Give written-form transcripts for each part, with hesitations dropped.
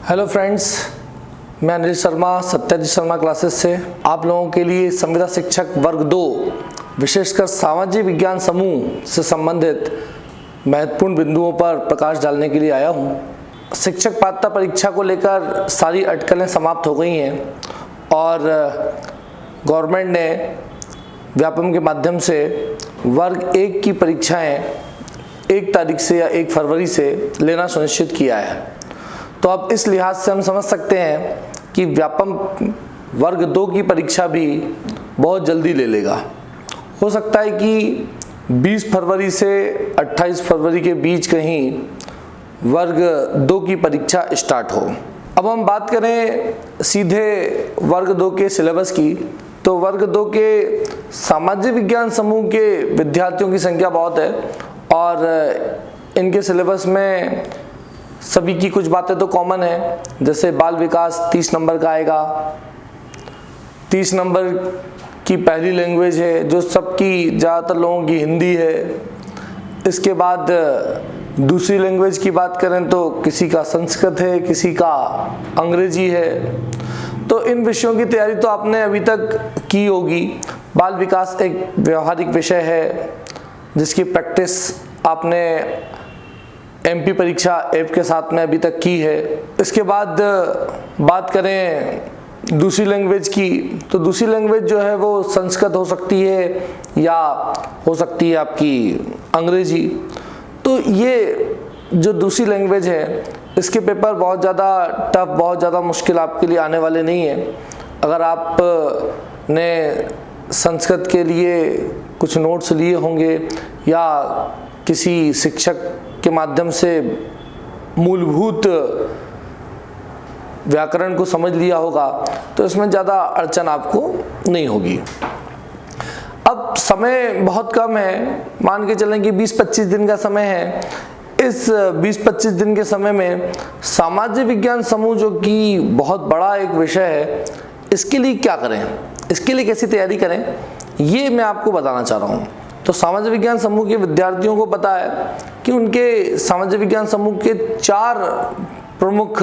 Hello friends, मैं Anil Sharma Satyajit Sharma classes से आप लोगों के लिए संविदा शिक्षक वर्ग 2 विशेषकर सामाजिक विज्ञान समूह से संबंधित महत्वपूर्ण बिंदुओं पर प्रकाश डालने के लिए आया हूं। शिक्षक पात्रता परीक्षा को लेकर सारी अटकलें समाप्त हो गई हैं और गवर्नमेंट ने व्यापम के माध्यम से वर्ग 1 की परीक्षाएं 1 तारीख से या 1 फरवरी से लेना सुनिश्चित किया है। तो अब इस लिहाज से हम समझ सकते हैं कि व्यापम वर्ग 2 की परीक्षा भी बहुत जल्दी ले लेगा। हो सकता है कि 20 फरवरी से 28 फरवरी के बीच कहीं वर्ग 2 की परीक्षा स्टार्ट हो। अब हम बात करें सीधे वर्ग 2 के सिलेबस की, तो वर्ग 2 के सामाजिक विज्ञान समूह के विद्यार्थियों की संख्या बहुत है और इनके सिलेबस में सभी की कुछ बातें तो कॉमन है। जैसे बाल विकास 30 नंबर का आएगा, 30 नंबर की पहली लैंग्वेज है जो सबकी ज़्यादातर लोगों की हिंदी है। इसके बाद दूसरी लैंग्वेज की बात करें तो किसी का संस्कृत है, किसी का अंग्रेजी है। तो इन विषयों की तैयारी तो आपने अभी तक की होगी। बाल विकास एक व्यवहारिक विषय है जिसकी प्रैक्टिस आपने एमपी परीक्षा ऐप के साथ में अभी तक की है। इसके बाद बात करें दूसरी लैंग्वेज की, तो दूसरी लैंग्वेज जो है वो संस्कृत हो सकती है या हो सकती है आपकी अंग्रेजी। तो ये जो दूसरी लैंग्वेज है इसके पेपर बहुत ज़्यादा टफ, बहुत ज़्यादा मुश्किल आपके लिए आने वाले नहीं है। अगर आप ने संस्कृत के लिए कुछ नोट्स लिए होंगे या किसी शिक्षक के माध्यम से मूलभूत व्याकरण को समझ लिया होगा तो इसमें ज़्यादा अड़चन आपको नहीं होगी। अब समय बहुत कम है, मान के चलें कि 20-25 दिन का समय है। इस 20-25 दिन के समय में सामाजिक विज्ञान समूह जो कि बहुत बड़ा एक विषय है, इसके लिए क्या करें, इसके लिए कैसी तैयारी करें, ये मैं आपको बताना चाह रहा हूँ। तो सामाजिक विज्ञान समूह के विद्यार्थियों को पता है कि उनके सामाजिक विज्ञान समूह के 4 प्रमुख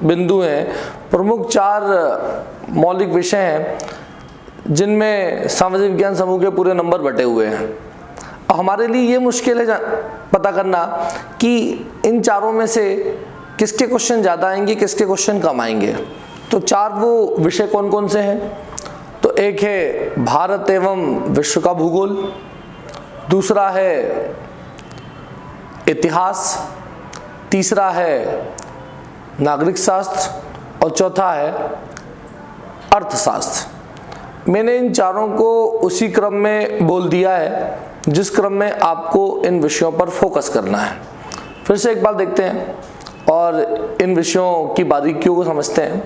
बिंदु हैं, प्रमुख 4 मौलिक विषय हैं जिनमें सामाजिक विज्ञान समूह के पूरे नंबर बटे हुए हैं। हमारे लिए ये मुश्किल है पता करना कि इन चारों में से किसके क्वेश्चन ज़्यादा आएंगे, किसके क्वेश्चन कम आएंगे। तो 4 वो विषय कौन कौन से हैं? तो एक है भारत एवं विश्व का भूगोल, दूसरा है इतिहास, तीसरा है नागरिक शास्त्र और चौथा है अर्थशास्त्र। मैंने इन चारों को उसी क्रम में बोल दिया है जिस क्रम में आपको इन विषयों पर फोकस करना है। फिर से एक बार देखते हैं और इन विषयों की बारीकियों को समझते हैं।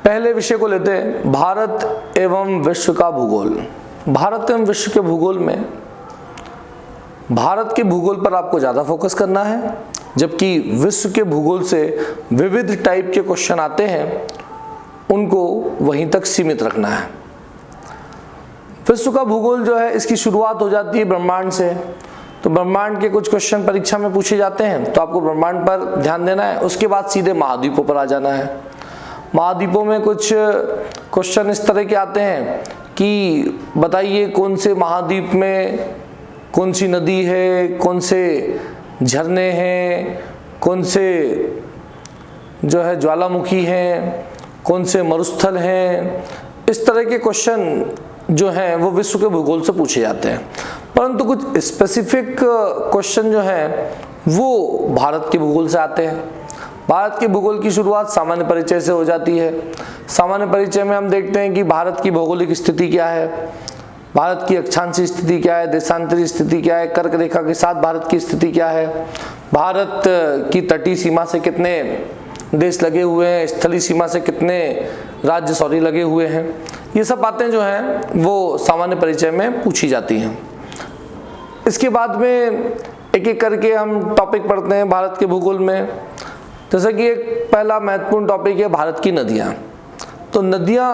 पहले विषय को लेते हैं भारत एवं विश्व का भूगोल। भारत एवं विश्व के भूगोल में भारत के भूगोल पर आपको ज़्यादा फोकस करना है, जबकि विश्व के भूगोल से विविध टाइप के क्वेश्चन आते हैं उनको वहीं तक सीमित रखना है। विश्व का भूगोल जो है इसकी शुरुआत हो जाती है ब्रह्मांड से। तो ब्रह्मांड के कुछ क्वेश्चन परीक्षा में पूछे जाते हैं तो आपको ब्रह्मांड पर ध्यान देना है। उसके बाद सीधे महाद्वीपों पर आ जाना है। महाद्वीपों में कुछ क्वेश्चन इस तरह के आते हैं कि बताइए कौन से महाद्वीप में कौन सी नदी है, कौन से झरने हैं, कौन से जो है ज्वालामुखी हैं, कौन से मरुस्थल हैं। इस तरह के क्वेश्चन जो हैं वो विश्व के भूगोल से पूछे जाते हैं। परंतु कुछ स्पेसिफिक क्वेश्चन जो हैं वो भारत के भूगोल से आते हैं। भारत के भूगोल की शुरुआत सामान्य परिचय से हो जाती है। सामान्य परिचय में हम देखते हैं कि भारत की भौगोलिक स्थिति क्या है, भारत की अक्षांशीय स्थिति क्या है, देशांतरीय स्थिति क्या है, कर्क रेखा के साथ भारत की स्थिति क्या है, भारत की तटीय सीमा से कितने देश लगे हुए हैं, स्थलीय सीमा से कितने राज्य लगे हुए हैं। ये सब बातें जो हैं वो सामान्य परिचय में पूछी जाती हैं। इसके बाद में एक एक करके हम टॉपिक पढ़ते हैं भारत के भूगोल में। जैसे कि एक पहला महत्वपूर्ण टॉपिक है भारत की नदियाँ। तो नदियाँ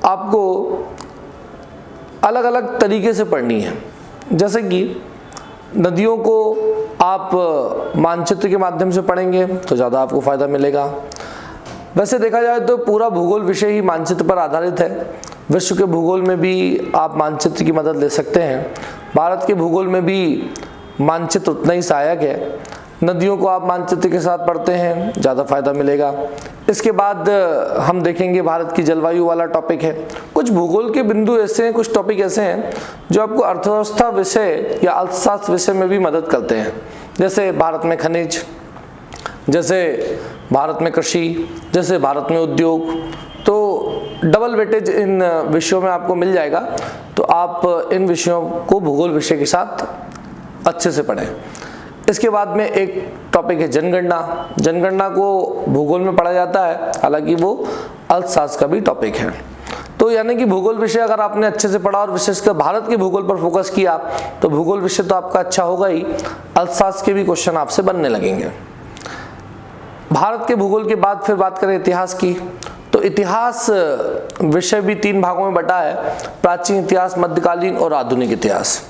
आपको अलग अलग तरीके से पढ़नी है। जैसे कि नदियों को आप मानचित्र के माध्यम से पढ़ेंगे तो ज़्यादा आपको फ़ायदा मिलेगा। वैसे देखा जाए तो पूरा भूगोल विषय ही मानचित्र पर आधारित है। विश्व के भूगोल में भी आप मानचित्र की मदद ले सकते हैं। भारत के भूगोल में भी मानचित्र उतना ही सहायक है। नदियों को आप मानचित्र के साथ पढ़ते हैं, ज़्यादा फायदा मिलेगा। इसके बाद हम देखेंगे भारत की जलवायु वाला टॉपिक है। कुछ भूगोल के बिंदु ऐसे हैं, कुछ टॉपिक ऐसे हैं जो आपको अर्थव्यवस्था विषय या अर्थशास्त्र विषय में भी मदद करते हैं। जैसे भारत में खनिज, जैसे भारत में कृषि, जैसे भारत में उद्योग। तो डबल वेटेज इन विषयों में आपको मिल जाएगा। तो आप इन विषयों को भूगोल विषय के साथ अच्छे से पढ़ें। इसके बाद में एक टॉपिक है जनगणना। जनगणना को भूगोल में पढ़ा जाता है, हालांकि वो अर्थशास्त्र का भी टॉपिक है। तो यानी कि भूगोल विषय अगर आपने अच्छे से पढ़ा और विशेषकर भारत के भूगोल पर फोकस किया तो भूगोल विषय तो आपका अच्छा होगा ही, अर्थशास्त्र के भी क्वेश्चन आपसे बनने लगेंगे। भारत के भूगोल के बाद फिर बात करें इतिहास की, तो इतिहास विषय भी 3 भागों में बटा है, प्राचीन इतिहास, मध्यकालीन और आधुनिक इतिहास।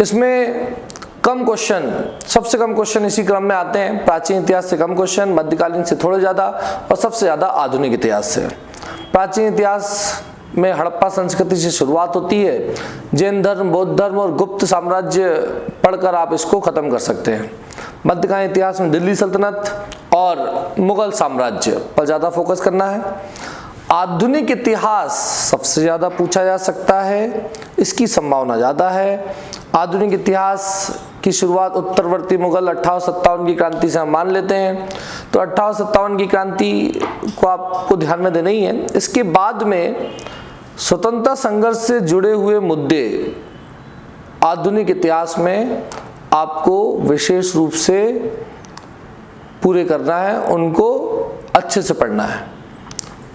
इसमें कम क्वेश्चन, सबसे कम क्वेश्चन इसी क्रम में आते हैं। प्राचीन इतिहास से कम क्वेश्चन, मध्यकालीन से थोड़े ज़्यादा और सबसे ज़्यादा आधुनिक इतिहास से। प्राचीन इतिहास में हड़प्पा संस्कृति से शुरुआत होती है। जैन धर्म, बौद्ध धर्म और गुप्त साम्राज्य पढ़कर आप इसको ख़त्म कर सकते हैं। मध्यकालीन इतिहास में दिल्ली सल्तनत और मुगल साम्राज्य पर ज़्यादा फोकस करना है। आधुनिक इतिहास सबसे ज़्यादा पूछा जा सकता है, इसकी संभावना ज़्यादा है। आधुनिक इतिहास की शुरुआत उत्तरवर्ती मुगल 1857 की क्रांति से हम मान लेते हैं। तो 1857 की क्रांति को आपको ध्यान में देना ही है। इसके बाद में स्वतंत्रता संघर्ष से जुड़े हुए मुद्दे आधुनिक इतिहास में आपको विशेष रूप से पूरे करना है, उनको अच्छे से पढ़ना है।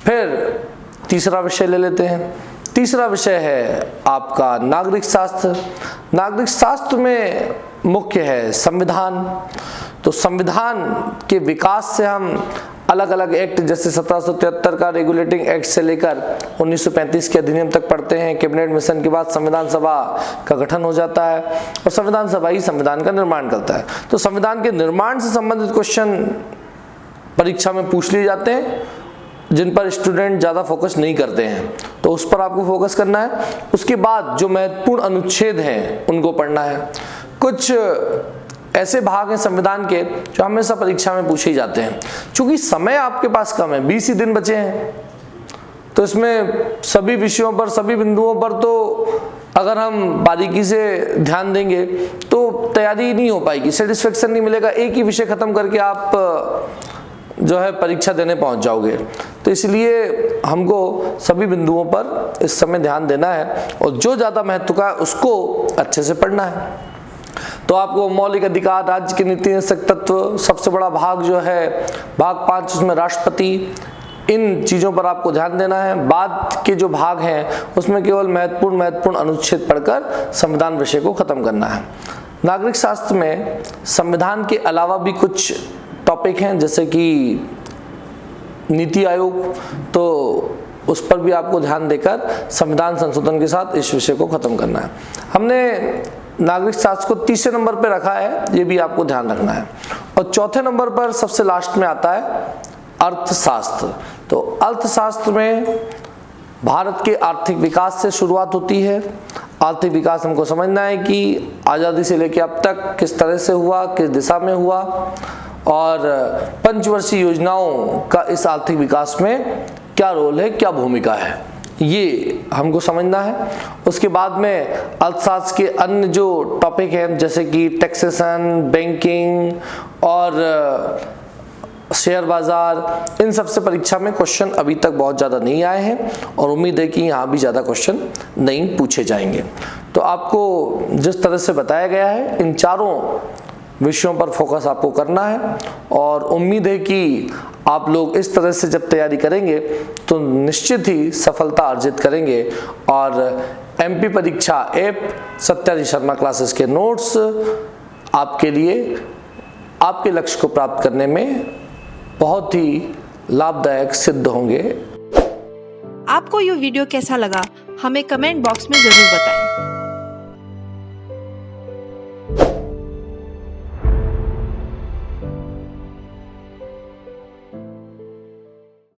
फिर तीसरा विषय ले लेते हैं। तीसरा विषय है आपका नागरिक शास्त्र। नागरिक शास्त्र में मुख्य है संविधान। तो संविधान के विकास से हम अलग अलग एक्ट, जैसे 1773 का रेगुलेटिंग एक्ट से लेकर 1935 के अधिनियम तक पढ़ते हैं। कैबिनेट मिशन के बाद संविधान सभा का गठन हो जाता है और संविधान सभा ही संविधान का निर्माण करता है। तो संविधान के निर्माण से संबंधित क्वेश्चन परीक्षा में पूछ लिए जाते हैं, जिन पर स्टूडेंट ज़्यादा फोकस नहीं करते हैं, तो उस पर आपको फोकस करना है। उसके बाद जो महत्वपूर्ण अनुच्छेद हैं उनको पढ़ना है। कुछ ऐसे भाग हैं संविधान के जो हमेशा परीक्षा में पूछे जाते हैं। चूंकि समय आपके पास कम है, 20 ही दिन बचे हैं, तो इसमें सभी विषयों पर, सभी बिंदुओं पर तो अगर हम बारीकी से ध्यान देंगे तो तैयारी नहीं हो पाएगी, सेटिस्फेक्शन नहीं मिलेगा। एक ही विषय खत्म करके आप जो है परीक्षा देने पहुंच जाओगे। तो इसलिए हमको सभी बिंदुओं पर इस समय ध्यान देना है और जो ज़्यादा महत्व का है उसको अच्छे से पढ़ना है। तो आपको मौलिक अधिकार, राज्य की नीति निषेधक तत्व, सबसे बड़ा भाग जो है भाग 5, उसमें राष्ट्रपति, इन चीज़ों पर आपको ध्यान देना है। बाद के जो भाग हैं उसमें केवल महत्वपूर्ण अनुच्छेद पढ़कर संविधान विषय को खत्म करना है। नागरिक शास्त्र में संविधान के अलावा भी कुछ टॉपिक हैं, जैसे कि नीति आयोग, तो उस पर भी आपको ध्यान देकर संविधान संशोधन के साथ इस विषय को खत्म करना है। हमने नागरिक शास्त्र को 3 नंबर पर रखा है, ये भी आपको ध्यान रखना है। और 4थे नंबर पर सबसे लास्ट में आता है अर्थशास्त्र। तो अर्थशास्त्र में भारत के आर्थिक विकास से शुरुआत होती है। आर्थिक विकास हमको समझना है कि आज़ादी से लेकर अब तक किस तरह से हुआ, किस दिशा में हुआ, और पंचवर्षीय योजनाओं का इस आर्थिक विकास में क्या रोल है, क्या भूमिका है, ये हमको समझना है। उसके बाद में अर्थशास्त्र के अन्य जो टॉपिक हैं, जैसे कि टैक्सेशन, बैंकिंग और शेयर बाजार, इन सब से परीक्षा में क्वेश्चन अभी तक बहुत ज़्यादा नहीं आए हैं और उम्मीद है कि यहाँ भी ज़्यादा क्वेश्चन नहीं पूछे जाएंगे। तो आपको जिस तरह से बताया गया है, इन चारों विषयों पर फोकस आपको करना है और उम्मीद है कि आप लोग इस तरह से जब तैयारी करेंगे तो निश्चित ही सफलता अर्जित करेंगे और एमपी परीक्षा ऐप सत्याजी शर्मा क्लासेस के नोट्स आपके लिए आपके लक्ष्य को प्राप्त करने में बहुत ही लाभदायक सिद्ध होंगे। आपको ये वीडियो कैसा लगा हमें कमेंट बॉक्स में जरूर बताएं।